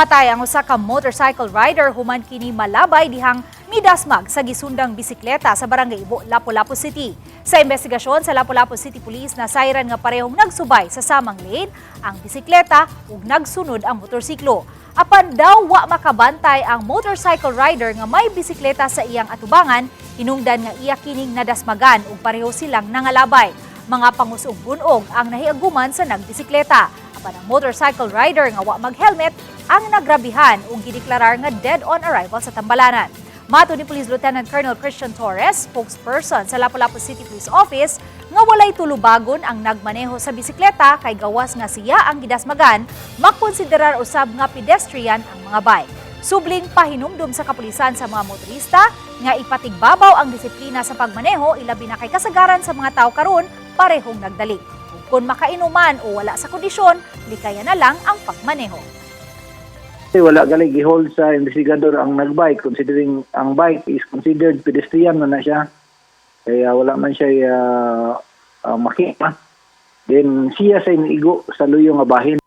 Patay ang usa ka motorcycle rider human kini malabay dihang midasmag sa gisundang bisikleta sa Barangay Ibo Lapu-Lapu City. Sa imbestigasyon sa Lapu-Lapu City Police, nasayran nga parehong nagsubay sa samang lane ang bisikleta ug nagsunod ang motorsiklo. Apan daw wa makabantay ang motorcycle rider nga may bisikleta sa iyang atubangan, hinungdan nga iya kining nadasmagan ug pareho silang nangalabay. Mga pangusog bunog ang nahiaguman sa nagbisikleta. Apan ang motorcycle rider nga wa mag-helmet ang nagrabihan ug gideklarar nga dead on arrival sa tambalanan. Mato ni Police Lieutenant Colonel Christian Torres, spokesperson sa Lapu-Lapu City Police Office, nga walay tulubagon ang nagmaneho sa bisikleta kay gawas nga siya ang gidasmagan, makonsiderar usab nga pedestrian ang mga bike. Subling pahinumdum sa kapulisan sa mga motorista nga ipatigbabaw ang disiplina sa pagmaneho ilabi na kay kasagaran sa mga tao karon parehong nagdali. Ug kung makainuman o wala sa kondisyon, likaya na lang ang pagmaneho. Wala gali gihold sa investigador ang nagbike, considering ang bike is considered pedestrian na siya. Kaya wala man siya makita. Then siya sa inigo sa luyong nga bahin.